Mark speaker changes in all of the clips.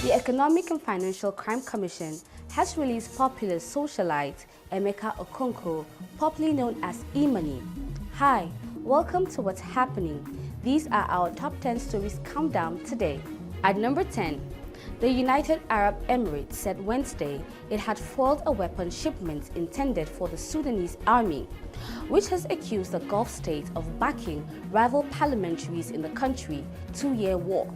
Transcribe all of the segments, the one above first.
Speaker 1: The Economic and Financial Crime Commission has released popular socialite Emeka Okonkwo, popularly known as E-Money. Hi, welcome to What's Happening. These are our top 10 stories countdown today. At number 10, the United Arab Emirates said Wednesday it had foiled a weapon shipment intended for the Sudanese army, which has accused the Gulf state of backing rival paramilitaries in the country's two-year war.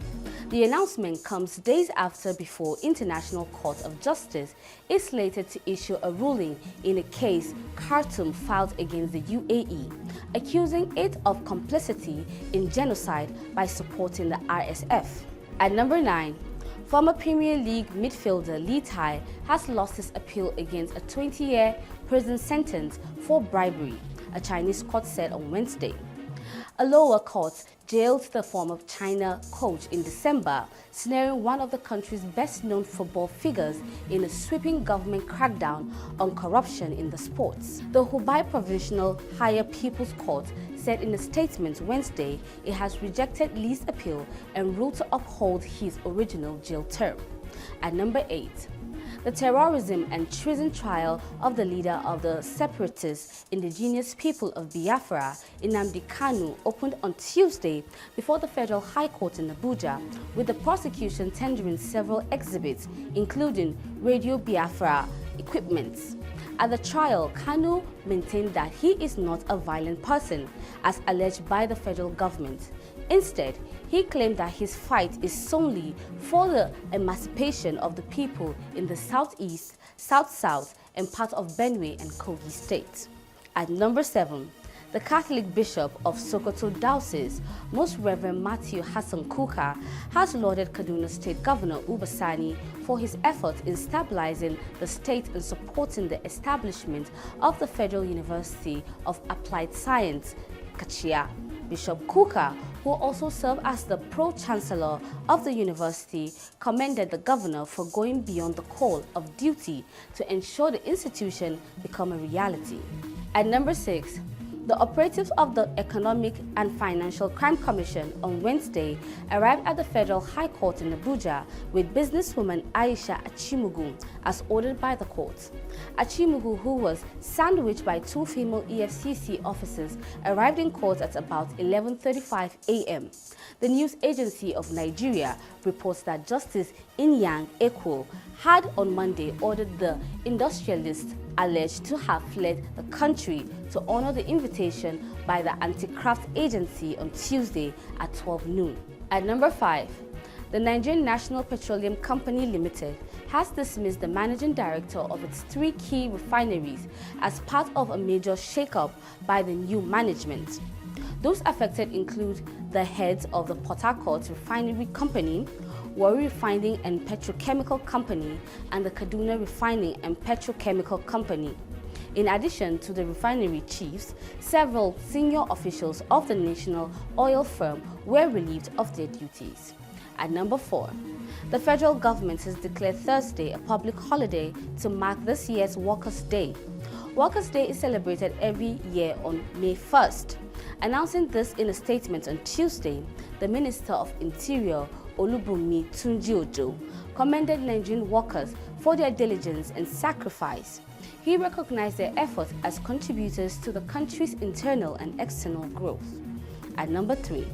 Speaker 1: The announcement comes days after before International Court of Justice is slated to issue a ruling in a case Khartoum filed against the UAE, accusing it of complicity in genocide by supporting the RSF. At number 9, former Premier League midfielder Lee Tai has lost his appeal against a 20-year prison sentence for bribery, a Chinese court said on Wednesday. A lower court jailed the former China coach in December, snaring one of the country's best-known football figures in a sweeping government crackdown on corruption in the sports. The Hubei Provincial Higher People's Court said in a statement Wednesday it has rejected Lee's appeal and ruled to uphold his original jail term. At number 8, the terrorism and treason trial of the leader of the separatist indigenous people of Biafra, Nnamdi Kanu, opened on Tuesday before the Federal High Court in Abuja, with the prosecution tendering several exhibits, including Radio Biafra equipment. At the trial, Kanu maintained that he is not a violent person, as alleged by the federal government. Instead, he claimed that his fight is solely for the emancipation of the people in the southeast, south-south, and part of Benue and Kogi states. At number 7, the Catholic Bishop of Sokoto Diocese, Most Reverend Matthew Hassan Kuka, has lauded Kaduna State Governor Sani for his efforts in stabilizing the state and supporting the establishment of the Federal University of Applied Science, Kachia. Bishop Kuka, who also served as the Pro-Chancellor of the university, commended the governor for going beyond the call of duty to ensure the institution become a reality. At number 6, the operatives of the Economic and Financial Crime Commission on Wednesday arrived at the Federal High Court in Abuja with businesswoman Aisha Achimugu as ordered by the court. Achimugu, who was sandwiched by 2 female EFCC officers, arrived in court at about 11:35 a.m. The news agency of Nigeria reports that Justice Inyang Ekwo had on Monday ordered the industrialist alleged to have fled the country to honor the invitation by the anti-graft agency on Tuesday at 12 noon. At number 5, the Nigerian National Petroleum Company Limited has dismissed the managing director of its 3 key refineries as part of a major shakeup by the new management. Those affected include the heads of the Port Harcourt Refinery Company, Warri Refining and Petrochemical Company, and the Kaduna Refining and Petrochemical Company. In addition to the refinery chiefs, several senior officials of the national oil firm were relieved of their duties. At number 4, the federal government has declared Thursday a public holiday to mark this year's Workers' Day. Workers' Day is celebrated every year on May 1st. Announcing this in a statement on Tuesday, the Minister of Interior, Olubunmi Tunji-Ojo, commended Nigerian workers for their diligence and sacrifice. He recognized their efforts as contributors to the country's internal and external growth. At number 3,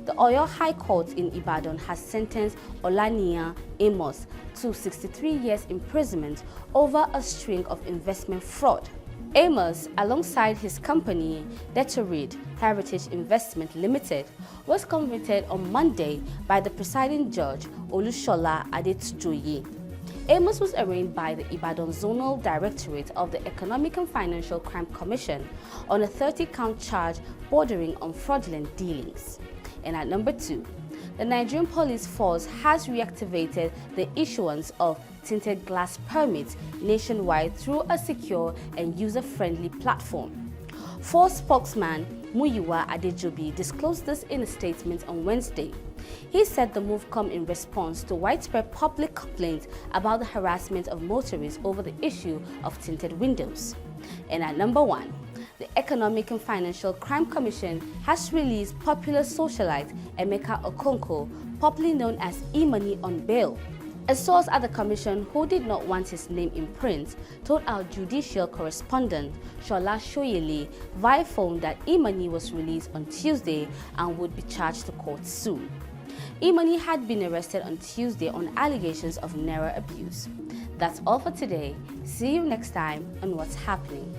Speaker 1: the Oyo High Court in Ibadan has sentenced Olaniyan Amos to 63 years imprisonment over a string of investment fraud. Amos, alongside his company, Deterred Heritage Investment Limited, was convicted on Monday by the presiding judge, Olushola Adetujoye. Amos was arraigned by the Ibadan Zonal Directorate of the Economic and Financial Crime Commission on a 30-count charge bordering on fraudulent dealings. And at number 2, the Nigerian police force has reactivated the issuance of tinted glass permits nationwide through a secure and user-friendly platform. Force spokesman Muyiwa Adejobi disclosed this in a statement on Wednesday. He said the move comes in response to widespread public complaints about the harassment of motorists over the issue of tinted windows. And at number 1, the Economic and Financial Crime Commission has released popular socialite Emeka Okonkwo, popularly known as E-Money, on bail. A source at the commission who did not want his name in print told our judicial correspondent Shola Shoyele via phone that Imani was released on Tuesday and would be charged to court soon. Imani had been arrested on Tuesday on allegations of Naira abuse. That's all for today. See you next time on What's Happening.